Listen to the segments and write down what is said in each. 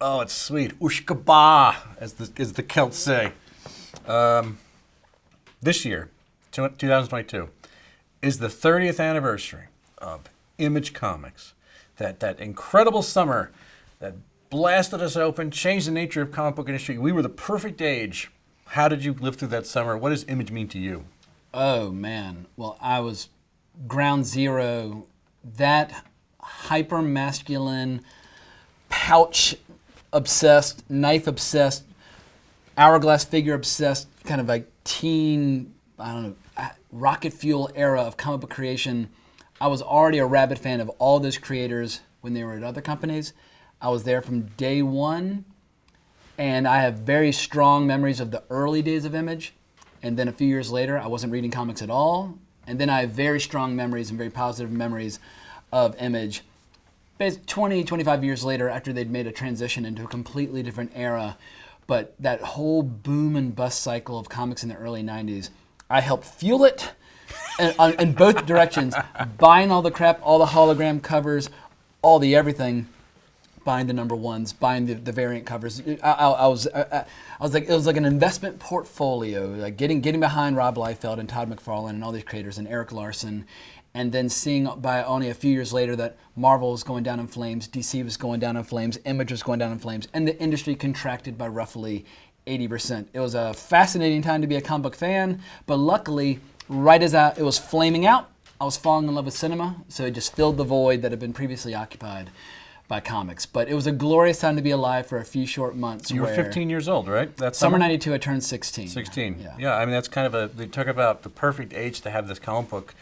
Oh, it's sweet. Ushkaba, as the Celts say. This year, 2022, is the 30th anniversary of Image Comics. That incredible summer that blasted us open, changed the nature of comic book industry. We were the perfect age. How did you live through that summer? What does Image mean to you? Oh, man. Well, I was ground zero. That hyper-masculine, pouch-obsessed, knife-obsessed, hourglass figure-obsessed, kind of like teen, rocket fuel era of comic book creation. I was already a rabid fan of all those creators when they were at other companies. I was there from day one, and I have very strong memories of the early days of Image. And then a few years later, I wasn't reading comics at all. And then I have very strong memories and very positive memories of Image. 20, 25 years later, after they'd made a transition into a completely different era. But that whole boom and bust cycle of comics in the early 90s, I helped fuel it in both directions. Buying all the crap, all the hologram covers, all the everything. Buying the number ones, buying the variant covers. I was like, it was like an investment portfolio, like getting behind Rob Liefeld and Todd McFarlane and all these creators and Eric Larson, and then seeing by only a few years later that Marvel was going down in flames, DC was going down in flames, Image was going down in flames, and the industry contracted by roughly 80%. It was a fascinating time to be a comic book fan, but luckily, right as it was flaming out, I was falling in love with cinema, so it just filled the void that had been previously occupied by comics. But it was a glorious time to be alive for a few short months. You were 15 years old, right? That summer 92, I turned 16. 16. Yeah, I mean, that's kind of they talk about the perfect age to have this comic book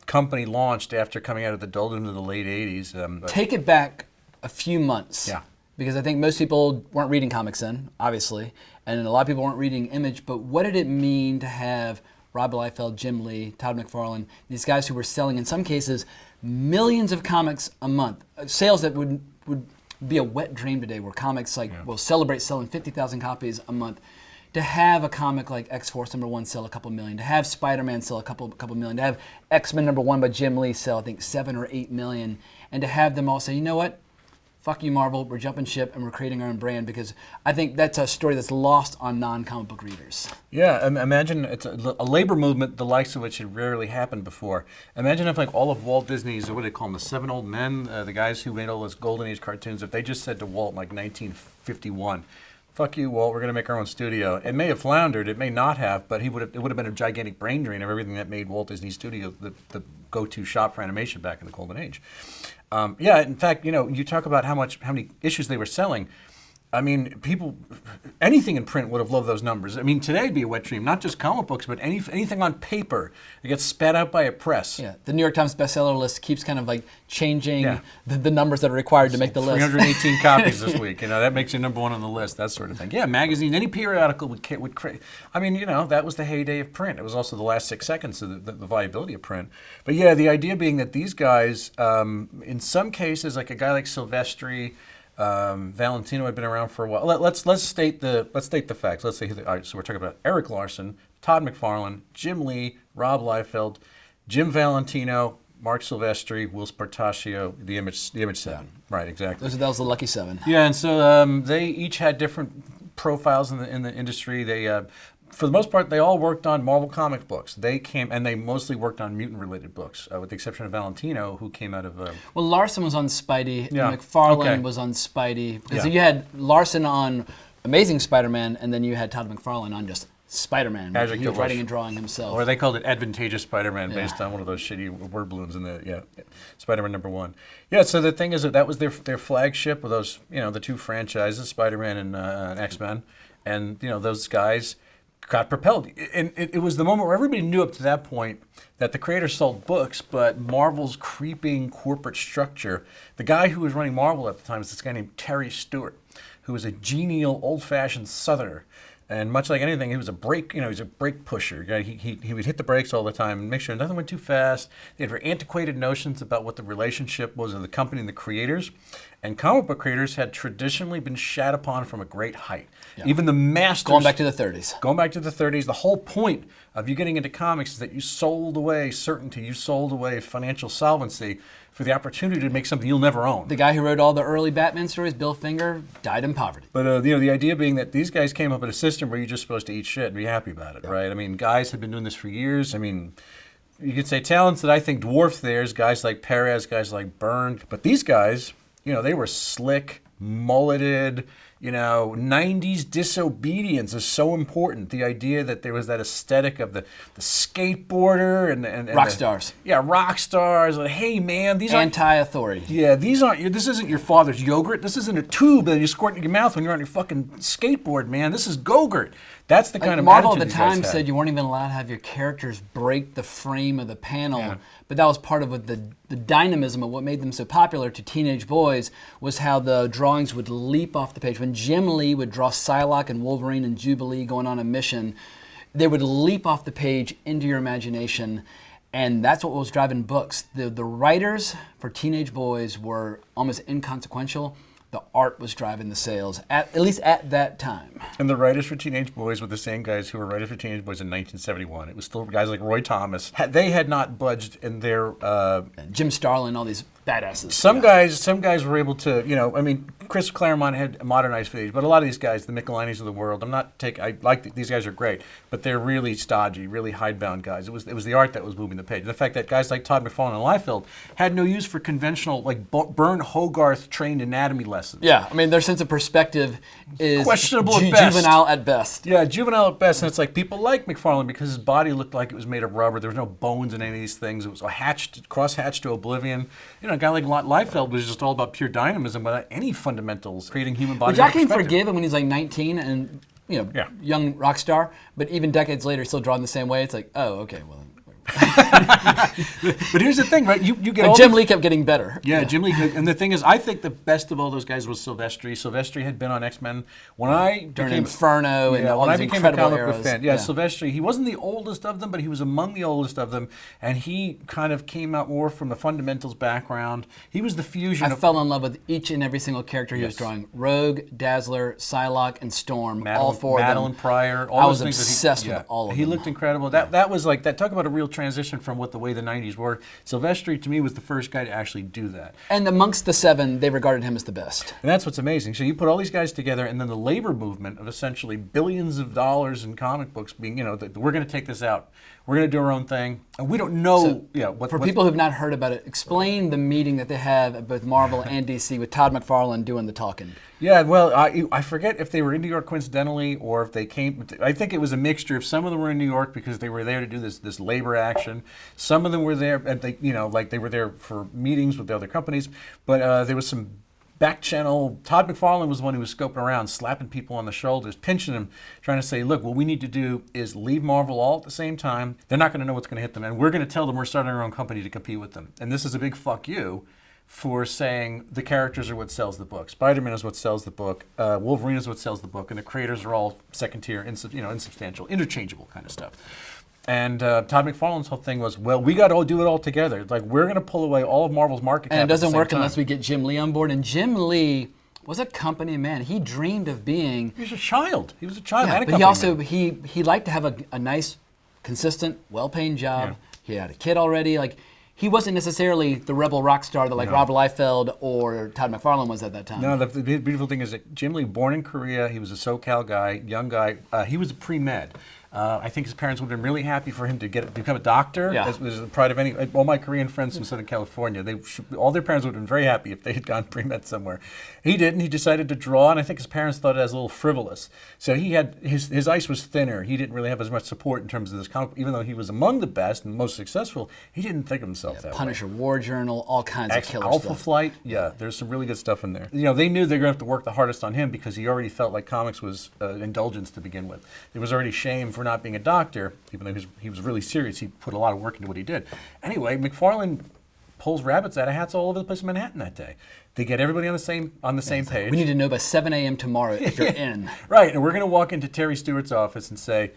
company launched after coming out of the doldrums of the late 80s. Take it back a few months. Yeah. Because I think most people weren't reading comics then, obviously, and a lot of people weren't reading Image, but what did it mean to have Rob Liefeld, Jim Lee, Todd McFarlane, these guys who were selling, in some cases, millions of comics a month, sales that would be a wet dream today, where comics will celebrate selling 50,000 copies a month. To have a comic like X-Force #1 sell a couple million, to have Spider-Man sell a couple million, to have X-Men #1 by Jim Lee sell, I think, 7 or 8 million, and to have them all say, you know what? Fuck you, Marvel, we're jumping ship and we're creating our own brand, because I think that's a story that's lost on non-comic book readers. Yeah, imagine it's a labor movement the likes of which had rarely happened before. Imagine if like all of Walt Disney's, what do they call them, the 7 old men, the guys who made all those Golden Age cartoons, if they just said to Walt in like 1951, fuck you, Walt, we're going to make our own studio. It may have floundered, it may not have, but it would have been a gigantic brain drain of everything that made Walt Disney Studio the go-to shop for animation back in the Golden Age. Yeah, in fact, you talk about how many issues they were selling. I mean, anything in print would have loved those numbers. I mean, today would be a wet dream, not just comic books, but anything on paper that gets spat out by a press. Yeah, the New York Times bestseller list keeps kind of like changing the numbers that are required to make the list. 318 copies this week. That makes you #1 on the list, that sort of thing. Yeah, magazine, any periodical would create. I mean, that was the heyday of print. It was also the last 6 seconds of the viability of print. But yeah, the idea being that these guys, in some cases, like a guy like Silvestri, Valentino had been around for a while. Let's state the facts. Let's say all right, so we're talking about Eric Larson, Todd McFarlane, Jim Lee, Rob Liefeld, Jim Valentino, Mark Silvestri, Will Spartaccio, the Image 7. Yeah. Right, exactly. That was the lucky 7. Yeah, and so they each had different profiles in the industry. They for the most part, they all worked on Marvel comic books. They mostly worked on mutant-related books, with the exception of Valentino, who came out of... Well, Larson was on Spidey, and McFarlane was on Spidey. Because you had Larson on Amazing Spider-Man, and then you had Todd McFarlane on just Spider-Man, which he was writing and drawing himself. Or they called it Advantageous Spider-Man, based on one of those shitty word balloons in the Spider-Man #1. Yeah, so the thing is that was their flagship of those, the two franchises, Spider-Man and X-Men, and those guys got propelled. And it was the moment where everybody knew up to that point that the creators sold books, but Marvel's creeping corporate structure, the guy who was running Marvel at the time was this guy named Terry Stewart, who was a genial, old-fashioned Southerner. And much like anything, he was a brake pusher. He would hit the brakes all the time and make sure nothing went too fast. They had very antiquated notions about what the relationship was of the company and the creators. And comic book creators had traditionally been shat upon from a great height. Yeah. Even the masters... Going back to the 30s. Going back to the 30s. The whole point of you getting into comics is that you sold away certainty. You sold away financial solvency for for the opportunity to make something you'll never own. The guy who wrote all the early Batman stories, Bill Finger, died in poverty. But the idea being that these guys came up with a system where you're just supposed to eat shit and be happy about it, right? I mean, guys have been doing this for years. I mean, you could say talents that I think dwarf theirs, guys like Perez, guys like Byrne. But these guys, they were slick, mulleted. 90s disobedience is so important. The idea that there was that aesthetic of the skateboarder and rock stars. Yeah, rock stars. Like, hey man, these aren't anti-authority. Yeah, this isn't your father's yogurt. This isn't a tube that you squirt in your mouth when you're on your fucking skateboard, man. This is Go-Gurt. That's the kind of Marvel at attitude the time said you weren't even allowed to have your characters break the frame of the panel, but that was part of what the dynamism of what made them so popular to teenage boys was how the drawings would leap off the page. When Jim Lee would draw Psylocke and Wolverine and Jubilee going on a mission, they would leap off the page into your imagination, and that's what was driving books. The writers for teenage boys were almost inconsequential. The art was driving the sales, at least at that time. And the writers for Teenage Boys were the same guys who were writers for Teenage Boys in 1971. It was still guys like Roy Thomas. They had not budged in their... Jim Starlin, all these badasses. Some guys were able to, Chris Claremont had modernized Phage, but a lot of these guys, the Michelinis of the world, these guys are great, but they're really stodgy, really hidebound guys. It was the art that was moving the page. The fact that guys like Todd McFarlane and Liefeld had no use for conventional, like Byrne Hogarth trained anatomy lessons. Yeah, their sense of perspective is questionable at best. Juvenile at best. Yeah, juvenile at best. And it's like people like McFarlane because his body looked like it was made of rubber. There was no bones in any of these things. It was cross-hatched to oblivion. A guy like Liefeld was just all about pure dynamism without any fundamentals, creating human bodies. Which I can forgive him when he's like 19 and young rock star, but even decades later, still drawn the same way. It's like, oh, okay, well. But here's the thing, right? You get all Jim Lee kept getting better. Yeah, Jim Lee. And the thing is, I think the best of all those guys was Silvestri. Silvestri had been on X-Men during Inferno and all these incredible eras. Fan. Yeah, Silvestri. He wasn't the oldest of them, but he was among the oldest of them, and he kind of came out more from the fundamentals background. He was the fusion. I fell in love with each and every single character he was drawing: Rogue, Dazzler, Psylocke, and Storm. All four of them. Madeline Pryor. I was obsessed with all of them. He looked incredible. That was like that. Talk about a real transition from the way the 90s were. Silvestri, to me, was the first guy to actually do that. And amongst the seven, they regarded him as the best. And that's what's amazing. So you put all these guys together, and then the labor movement of essentially billions of dollars in comic books being, that we're going to take this out. We're going to do our own thing. And we don't know, For people who've not heard about it, explain the meeting that they have at both Marvel and DC with Todd McFarlane doing the talking. Yeah, well, I forget if they were in New York coincidentally or if they came. I think it was a mixture of some of them were in New York because they were there to do this labor action. Some of them were there, and they were there for meetings with the other companies. But there was some back channel. Todd McFarlane was the one who was scoping around, slapping people on the shoulders, pinching them, trying to say, look, what we need to do is leave Marvel all at the same time. They're not going to know what's going to hit them, and we're going to tell them we're starting our own company to compete with them. And this is a big fuck you for saying the characters are what sells the book. Spider-Man is what sells the book. Wolverine is what sells the book, and the creators are all second tier, insubstantial, interchangeable kind of stuff. And Todd McFarlane's whole thing was, well, we got to do it all together. Like, we're going to pull away all of Marvel's market cap. And it doesn't work unless we get Jim Lee on board. And Jim Lee was a company man. He dreamed of being... He was a child. He was a child and a but company he also, man. he liked to have a nice, consistent, well-paying job. Yeah. He had a kid already. Like, he wasn't necessarily the rebel rock star that Rob Liefeld or Todd McFarlane was at that time. No, the beautiful thing is that Jim Lee, born in Korea, he was a SoCal guy, young guy. He was a pre-med. I think his parents would have been really happy for him to become a doctor. Yeah. As was the pride of any. All my Korean friends from Southern California, all their parents would have been very happy if they had gone pre-med somewhere. He didn't. He decided to draw, and I think his parents thought it as a little frivolous. So he had his ice was thinner. He didn't really have as much support in terms of this comic. Even though he was among the best and most successful, he didn't think of himself that Punisher, way. War Journal, all kinds of killer Alpha stuff. Flight, there's some really good stuff in there. They knew they were going to have to work the hardest on him because he already felt like comics was indulgence to begin with. There was already shame for not being a doctor. Even though he was really serious, he put a lot of work into what he did. Anyway, McFarlane pulls rabbits out of hats all over the place in Manhattan that day. They get everybody on the same page. We need to know by 7 a.m. tomorrow if you're in. Right, and we're going to walk into Terry Stewart's office and say,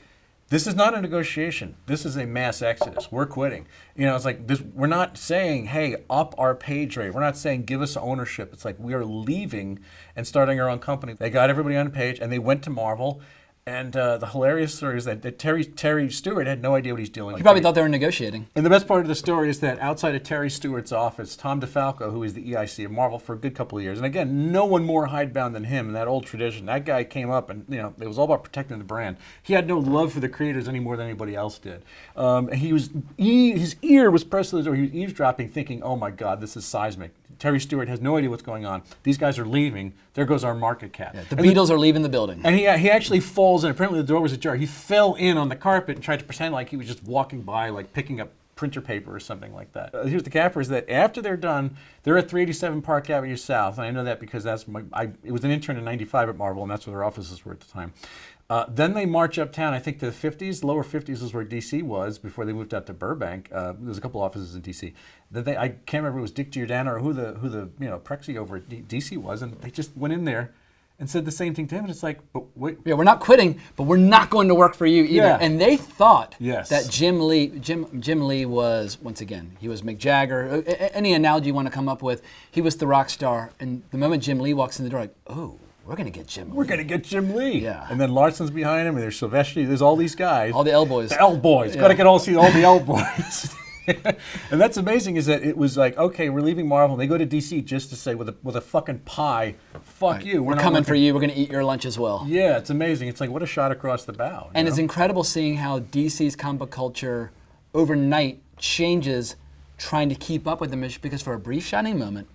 this is not a negotiation. This is a mass exodus. We're quitting. It's like this. We're not saying, hey, up our page rate. We're not saying give us ownership. It's like we are leaving and starting our own company. They got everybody on the page, and they went to Marvel. And the hilarious story is that Terry Stewart had no idea what he's doing. He probably thought they were negotiating. And the best part of the story is that outside of Terry Stewart's office, Tom DeFalco, who is the EIC of Marvel for a good couple of years, and again, no one more hidebound than him in that old tradition. That guy came up and, it was all about protecting the brand. He had no love for the creators any more than anybody else did. And his ear was pressed to the door. He was eavesdropping, thinking, oh my God, this is seismic. Terry Stewart has no idea what's going on. These guys are leaving. There goes our market cap. Yeah, the Beatles are leaving the building. And he actually falls in. Apparently the door was ajar. He fell in on the carpet and tried to pretend like he was just walking by, like picking up printer paper or something like that. Here's the capper, is that after they're done, they're at 387 Park Avenue South. And I know that because it was an intern in 95 at Marvel, and that's where their offices were at the time. Then they march uptown, I think to the 50s. Lower 50s is where DC was before they moved out to Burbank. There's a couple offices in DC. Then I can't remember if it was Dick Giordano or who the Prexy over at DC was, and they just went in there and said the same thing to him. And it's like, but wait. Yeah, we're not quitting, but we're not going to work for you either. Yeah. And they thought Yes. that Jim Lee was, once again, he was Mick Jagger. Any analogy you want to come up with, he was the rock star. And the moment Jim Lee walks in the door, like, oh, we're going to get Jim Lee. We're going to get Jim Lee. Yeah. And then Larson's behind him, and there's Silvestri. There's all these guys. All the L boys. The L boys. Yeah. Got to see all the L boys. And that's amazing, is that it was like, okay, we're leaving Marvel. And they go to DC just to say with a fucking pie, fuck Right. you. We're not coming working. for you. We're going to eat your lunch as well. Yeah, it's amazing. It's like, what a shot across the bow. And you it's know? incredible seeing how DC's comic book culture overnight changes trying to keep up with Image, because for a brief shining moment,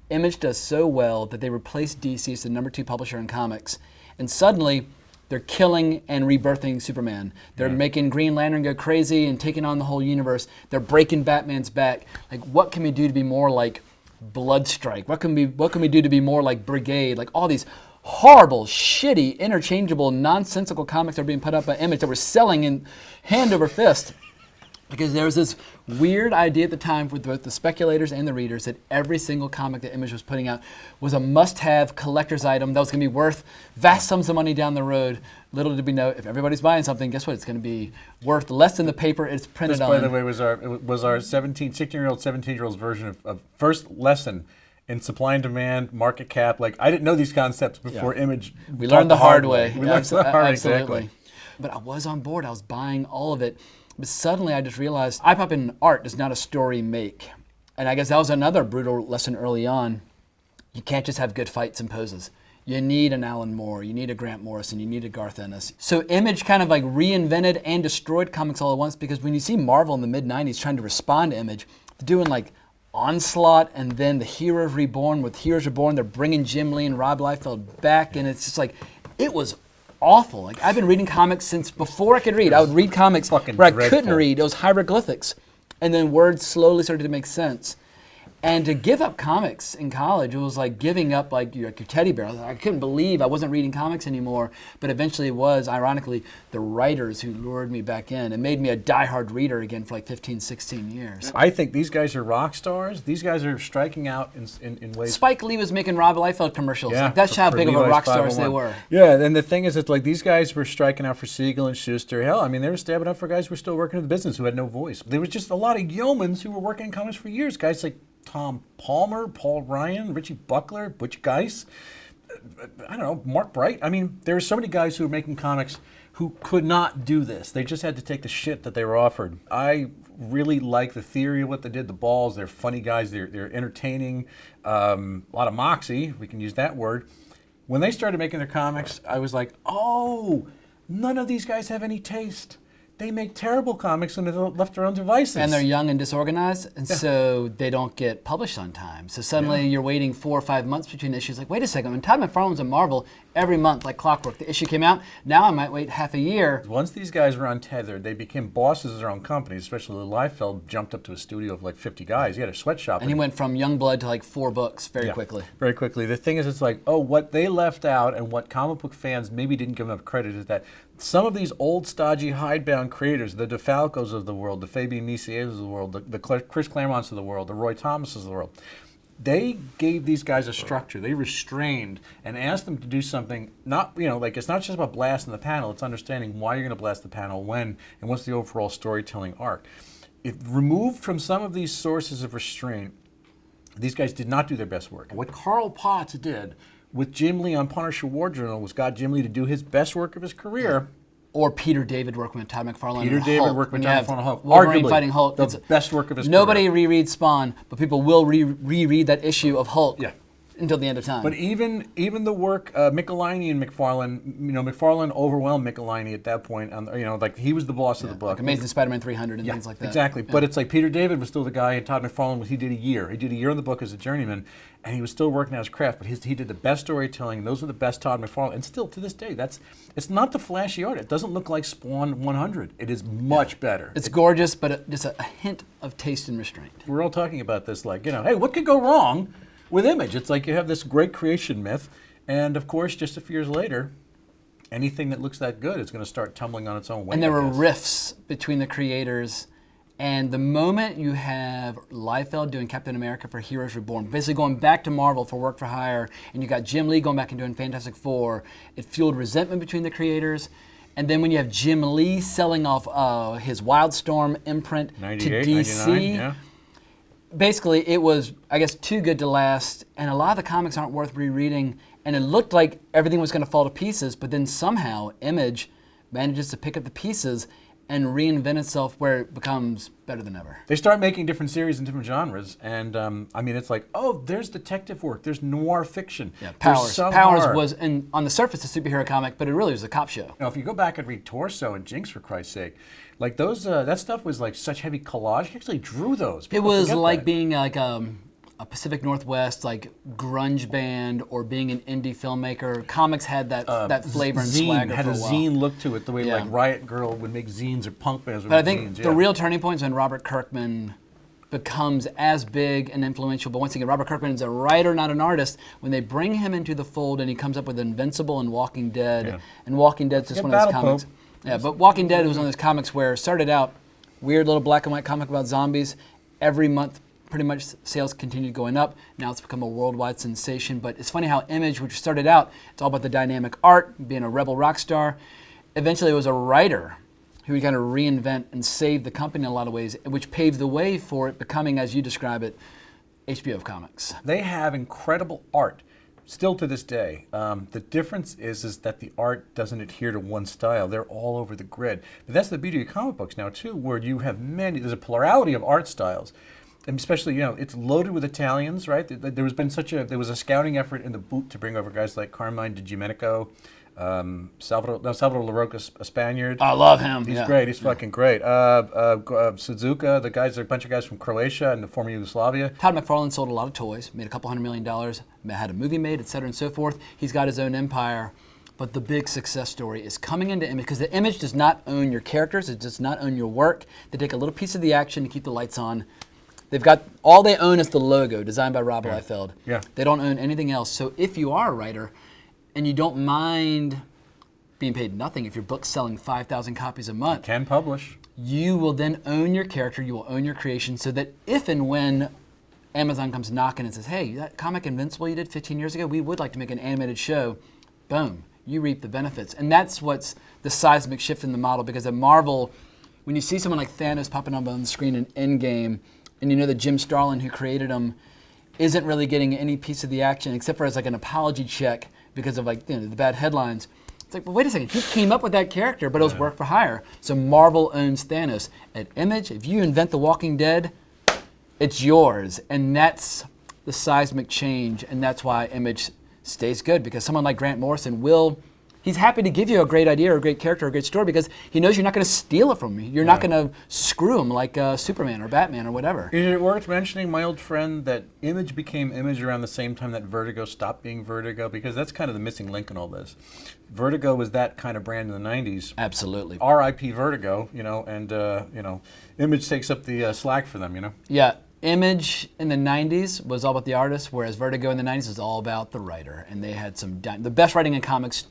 Image does so well that they replace DC as the #2 publisher in comics. And suddenly, they're killing and rebirthing Superman. They're making Green Lantern go crazy and taking on the whole universe. They're breaking Batman's back. Like, what can we do to be more like Bloodstrike? What can we do to be more like Brigade? Like all these horrible, shitty, interchangeable, nonsensical comics that are being put up by Image that we're selling in hand over fist. Because there was this weird idea at the time with both the speculators and the readers that every single comic that Image was putting out was a must-have collector's item that was going to be worth vast sums of money down the road. Little did we know, if everybody's buying something, guess what? It's going to be worth less than the paper it's printed This, on. by the way, was our 16-year-old, 17-year-old's version of first lesson in supply and demand, market cap. Like, I didn't know these concepts before Image. We learned the hard way. We learned the hard way, Absolutely. exactly. But I was on board. I was buying all of it. But suddenly I just realized iPop in art does not a story make. And I guess that was another brutal lesson early on. You can't just have good fights and poses. You need an Alan Moore, you need a Grant Morrison, you need a Garth Ennis. So Image kind of like reinvented and destroyed comics all at once, because when you see Marvel in the mid-90s trying to respond to Image, they're doing like Onslaught and then the Heroes Reborn. With Heroes Reborn, they're bringing Jim Lee and Rob Liefeld back, and it's just like, it was awful. Like, I've been reading comics since before I could read. I would read comics where I couldn't read. It was hieroglyphics. And then words slowly started to make sense. And to give up comics in college, it was like giving up like your teddy bear. I couldn't believe I wasn't reading comics anymore. But eventually it was, ironically, the writers who lured me back in and made me a diehard reader again for like 15, 16 years. I think these guys are rock stars. These guys are striking out in ways. Spike Lee was making Rob Liefeld commercials. Yeah, like, that's how big of a Levi's rock stars 501. they were. Yeah, and the thing is, it's like these guys were striking out for Siegel and Schuster. Hell, I mean, they were stabbing up for guys who were still working in the business who had no voice. There was just a lot of yeomans who were working in comics for years. Guys like Tom Palmer, Paul Ryan, Richie Buckler, Butch Geis, I don't know, Mark Bright. I mean, there were so many guys who were making comics who could not do this. They just had to take the shit that they were offered. I really like the theory of what they did, the balls. They're funny guys. They're entertaining. A lot of moxie, if we can use that word. When they started making their comics, I was like, oh, none of these guys have any taste. They make terrible comics when they're left to their own devices. And they're young and disorganized, and so they don't get published on time. So suddenly you're waiting 4 or 5 months between issues. Like, wait a second, when Todd McFarlane was at Marvel, every month, like clockwork, the issue came out. Now I might wait half a year. Once these guys were untethered, they became bosses of their own companies, especially Liefeld jumped up to a studio of like 50 guys. He had a sweatshop. And he went from Youngblood to like 4 books very quickly. Very quickly. The thing is, it's like, oh, what they left out and what comic book fans maybe didn't give enough credit is that some of these old, stodgy, hidebound creators, the DeFalcos of the world, the Fabian Nicieres of the world, the Chris Claremonts of the world, the Roy Thomases of the world, they gave these guys a structure. They restrained and asked them to do something, not, like it's not just about blasting the panel, it's understanding why you're going to blast the panel, when, and what's the overall storytelling arc. If removed from some of these sources of restraint, these guys did not do their best work. What Carl Potts did with Jim Lee on Punisher War Journal was got Jim Lee to do his best work of his career. Or Peter David working with Todd McFarlane. Peter and David Hulk. working with When Todd you have McFarlane and Hulk. Wolverine Arguably fighting Hulk. the best work of his Nobody career. rereads Spawn, but people will reread that issue of Hulk Yeah. until the end of time. But even the work, Michelini and McFarlane, McFarlane overwhelmed Michelini at that point. Like he was the boss of the book. like Amazing Spider-Man 300 and things like that. Exactly. Yeah. But it's like Peter David was still the guy, and Todd McFarlane he did a year. He did a year on the book as a journeyman, and he was still working out his craft. But he did the best storytelling. And those were the best Todd McFarlane, and still to this day, it's not the flashy art. It doesn't look like Spawn 100. It is much better. It's gorgeous, but just a hint of taste and restraint. We're all talking about this, like, hey, what could go wrong with Image? It's like you have this great creation myth, and of course, just a few years later, anything that looks that good is going to start tumbling on its own weight. And there I were guess. rifts between the creators. And the moment you have Liefeld doing Captain America for Heroes Reborn, basically going back to Marvel for work for hire, and you got Jim Lee going back and doing Fantastic Four, it fueled resentment between the creators. And then when you have Jim Lee selling off his Wildstorm imprint to 98, DC, 99, yeah. basically it was, I guess, too good to last, and a lot of the comics aren't worth rereading, and it looked like everything was going to fall to pieces, but then somehow Image manages to pick up the pieces and reinvent itself where it becomes better than ever. They start making different series in different genres, and it's like, oh, there's detective work, there's noir fiction. Yeah, there's Powers. some Powers horror. was, on the surface, a superhero comic, but it really was a cop show. Now, if you go back and read Torso and Jinx, for Christ's sake, like those, that stuff was like such heavy collage. He actually drew those. It People was forget like that. being like a Pacific Northwest like grunge band or being an indie filmmaker. Comics had that flavor and zine swagger had for a a while. zine look to it, the way Yeah. like Riot Girl would make zines or punk bands would But I make think zines. the real turning point is when Robert Kirkman becomes as big and influential. But once again, Robert Kirkman is a writer, not an artist. When they bring him into the fold and he comes up with Invincible and Walking Dead, Yeah. and Walking Dead's just Get one of those Battle comics. Pope. Yeah, but Walking Dead was one of those comics where it started out weird little black and white comic about zombies. Every month, pretty much sales continued going up. Now it's become a worldwide sensation. But it's funny how Image, which started out, it's all about the dynamic art, being a rebel rock star. Eventually, it was a writer who would kind of reinvent and save the company in a lot of ways, which paved the way for it becoming, as you describe it, HBO of comics. They have incredible art, still to this day. The difference is that the art doesn't adhere to one style. They're all over the grid. But that's the beauty of comic books now, too, where you have there's a plurality of art styles. And especially, it's loaded with Italians, right? There was a scouting effort in the boot to bring over guys like Carmine Di Domenico, Salvador LaRocca, a Spaniard. I love him. He's yeah. great. He's fucking great. Suzuka, a bunch of guys from Croatia and the former Yugoslavia. Todd McFarlane sold a lot of toys, made a couple $100 million, had a movie made, et cetera, and so forth. He's got his own empire. But the big success story is coming into Image, because the Image does not own your characters, it does not own your work. They take a little piece of the action to keep the lights on. All they own is the logo, designed by Rob Liefeld. Yeah. They don't own anything else. So if you are a writer and you don't mind being paid nothing, if your book's selling 5,000 copies a month, Can publish. you will then own your character, you will own your creation, so that if and when Amazon comes knocking and says, hey, that comic Invincible you did 15 years ago, we would like to make an animated show, boom, you reap the benefits. And that's what's the seismic shift in the model, because at Marvel, when you see someone like Thanos popping up on the screen in Endgame, and you know that Jim Starlin, who created him, isn't really getting any piece of the action except for as like an apology check because of the bad headlines. It's like, well, wait a second, he came up with that character, but it was work for hire. So Marvel owns Thanos. At Image, if you invent The Walking Dead, it's yours. And that's the seismic change, and that's why Image stays good, because someone like Grant Morrison he's happy to give you a great idea or a great character or a great story because he knows you're not going to steal it from me. You're not going to screw him like Superman or Batman or whatever. Is it worth mentioning, my old friend, that Image became Image around the same time that Vertigo stopped being Vertigo? Because that's kind of the missing link in all this. Vertigo was that kind of brand in the 90s. Absolutely. R.I.P. Vertigo, and Image takes up the slack for them, Yeah. Image in the 90s was all about the artist, whereas Vertigo in the 90s was all about the writer. And they had the best writing in comics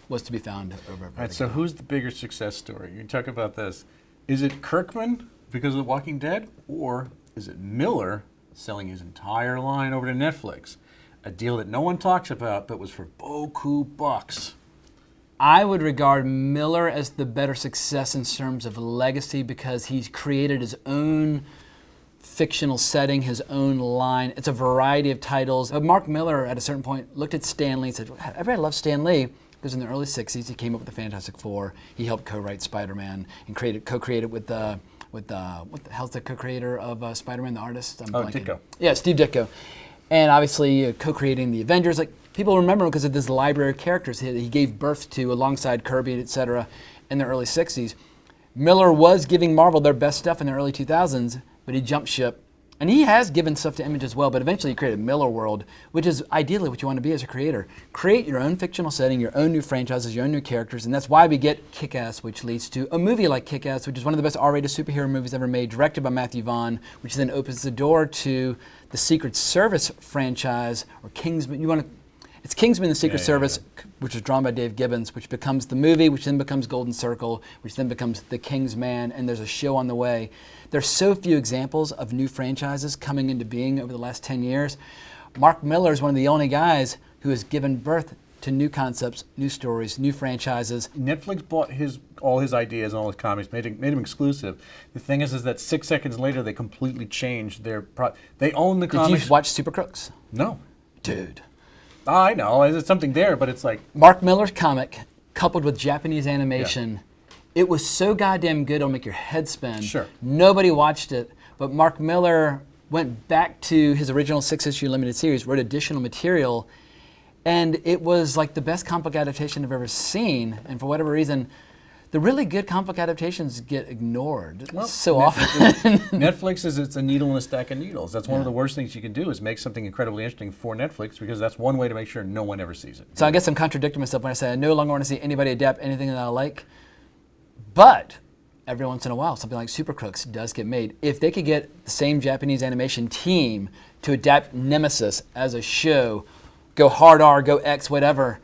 was to be found over Vertigo. All right, so who's the bigger success story? You talk about this. Is it Kirkman because of The Walking Dead, or is it Miller selling his entire line over to Netflix? A deal that no one talks about, but was for beaucoup bucks. I would regard Miller as the better success in terms of legacy, because he's created his own fictional setting, his own line. It's a variety of titles. Mark Miller, at a certain point, looked at Stan Lee and said, everybody loves Stan Lee, because in the early 60s, he came up with the Fantastic Four. He helped co-write Spider-Man and co-created with what the hell's the co-creator of Spider-Man, the artist? I'm blanking. Ditko. Yeah, Steve Ditko. And obviously co-creating the Avengers. Like, people remember him because of this library of characters he gave birth to alongside Kirby, etc. in the early 60s. Miller was giving Marvel their best stuff in the early 2000s, but he jumped ship. And he has given stuff to Image as well, but eventually he created Miller World, which is ideally what you want to be as a creator. Create your own fictional setting, your own new franchises, your own new characters, and that's why we get Kick-Ass, which leads to a movie like Kick-Ass, which is one of the best R-rated superhero movies ever made, directed by Matthew Vaughn, which then opens the door to the Secret Service franchise, or Kingsman. It's Kingsman: The Secret Service, which was drawn by Dave Gibbons, which becomes the movie, which then becomes Golden Circle, which then becomes The Kingsman, and there's a show on the way. There's so few examples of new franchises coming into being over the last 10 years. Mark Miller is one of the only guys who has given birth to new concepts, new stories, new franchises. Netflix bought all his ideas and all his comics, made him exclusive. The thing is that 6 seconds later, they completely changed they own the comics. Did you watch Super Crooks? No. Dude. I know, there's something there, but it's like... Mark Miller's comic, coupled with Japanese animation, it was so goddamn good it'll make your head spin. Sure. Nobody watched it, but Mark Miller went back to his original 6-issue limited series, wrote additional material, and it was like the best comic book adaptation I've ever seen. And for whatever reason, the really good comic book adaptations get ignored so often. Netflix it's a needle in a stack of needles. That's one of the worst things you can do, is make something incredibly interesting for Netflix, because that's one way to make sure no one ever sees it. So I guess I'm contradicting myself when I say I no longer want to see anybody adapt anything that I like. But every once in a while, something like Super Crooks does get made. If they could get the same Japanese animation team to adapt Nemesis as a show, go hard R, go X, whatever,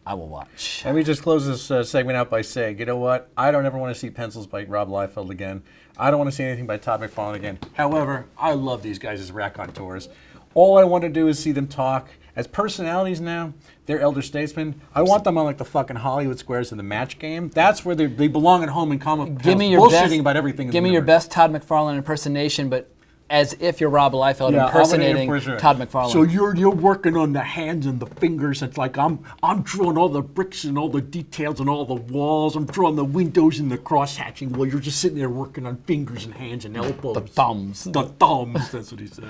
I will watch. Let me just close this segment out by saying, you know what? I don't ever want to see pencils by Rob Liefeld again. I don't want to see anything by Todd McFarlane again. However, I love these guys as raconteurs. All I want to do is see them talk. As personalities now, they're elder statesmen. I want them on like the fucking Hollywood squares of the Match Game. That's where they belong at home in comic Give me your bullshitting best, about everything. Give me your best Todd McFarlane impersonation, but as if you're Rob Liefeld impersonating Todd McFarlane. So you're working on the hands and the fingers. It's like I'm drawing all the bricks and all the details and all the walls. I'm drawing the windows and the cross hatching while you're just sitting there working on fingers and hands and elbows. The thumbs. The thumbs. That's what he said.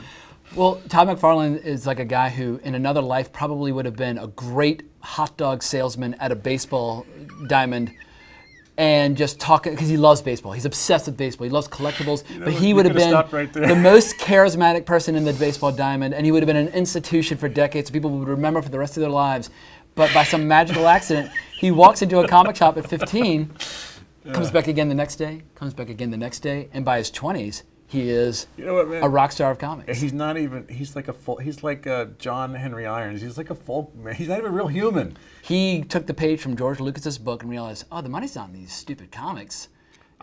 Well, Todd McFarlane is like a guy who, in another life, probably would have been a great hot dog salesman at a baseball diamond, and just talking, because he loves baseball. He's obsessed with baseball. He loves collectibles. But he would have been the most charismatic person in the baseball diamond, and he would have been an institution for decades. People would remember for the rest of their lives. But by some magical accident, he walks into a comic shop at 15, comes back again the next day, comes back again the next day, and by his 20s, he is a rock star of comics. He's not even, he's like John Henry Irons. He's like a folk man. He's not even a real human. He took the page from George Lucas's book and realized, the money's not in these stupid comics.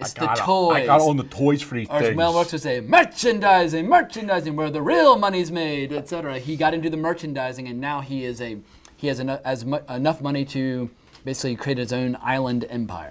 It's the toys. I gotta own the toys for these things. Or Mel Brooks would say, merchandising, where the real money's made, etc. He got into the merchandising, and now he has enough money to basically create his own island empire.